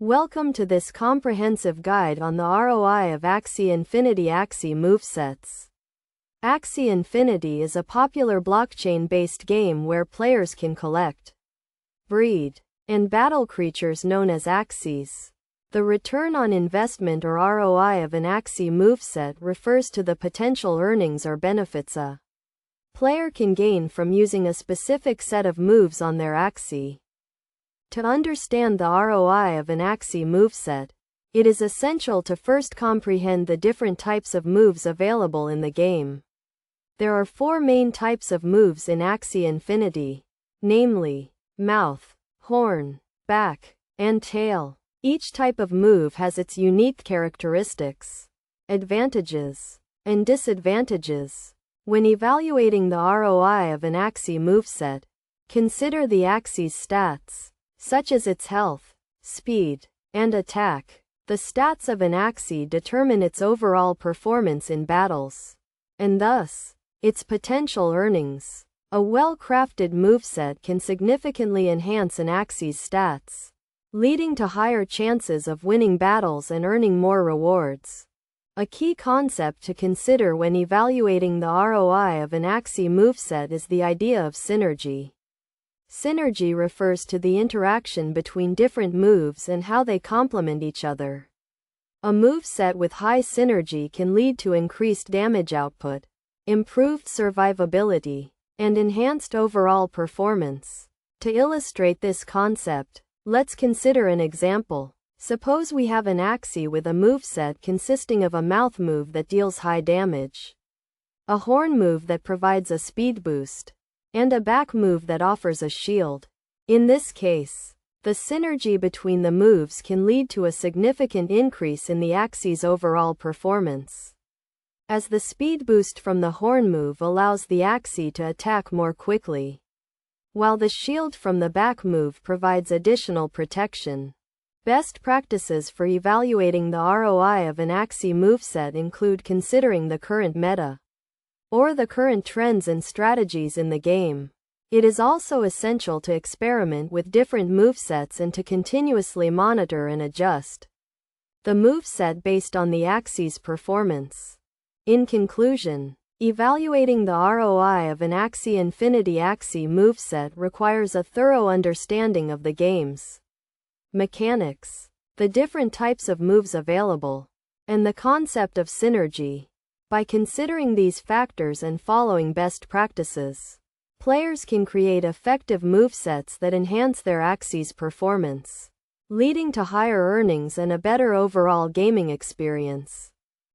Welcome to this comprehensive guide on the ROI of Axie Infinity Movesets. Axie Infinity is a popular blockchain-based game where players can collect, breed, and battle creatures known as Axies. The return on investment or ROI of an Axie moveset refers to the potential earnings or benefits a player can gain from using a specific set of moves on their Axie. To understand the ROI of an Axie moveset, it is essential to first comprehend the different types of moves available in the game. There are four main types of moves in Axie Infinity, namely, mouth, horn, back, and tail. Each type of move has its unique characteristics, advantages, and disadvantages. When evaluating the ROI of an Axie moveset, consider the Axie's stats, such as its health, speed, and attack. The stats of an Axie determine its overall performance in battles, and thus, its potential earnings. A well-crafted moveset can significantly enhance an Axie's stats, leading to higher chances of winning battles and earning more rewards. A key concept to consider when evaluating the ROI of an Axie moveset is the idea of synergy. Synergy refers to the interaction between different moves and how they complement each other. A moveset with high synergy can lead to increased damage output, improved survivability, and enhanced overall performance. To illustrate this concept, let's consider an example. Suppose we have an Axie with a moveset consisting of a mouth move that deals high damage, a horn move that provides a speed boost, and a back move that offers a shield. In this case, the synergy between the moves can lead to a significant increase in the Axie's overall performance, as the speed boost from the horn move allows the Axie to attack more quickly, while the shield from the back move provides additional protection. Best practices for evaluating the ROI of an Axie moveset include considering the current meta, or the current trends and strategies in the game. It is also essential to experiment with different movesets and to continuously monitor and adjust the moveset based on the Axie's performance. In conclusion, evaluating the ROI of an Axie Infinity moveset requires a thorough understanding of the game's mechanics, the different types of moves available, and the concept of synergy. By considering these factors and following best practices, players can create effective movesets that enhance their Axie's performance, leading to higher earnings and a better overall gaming experience.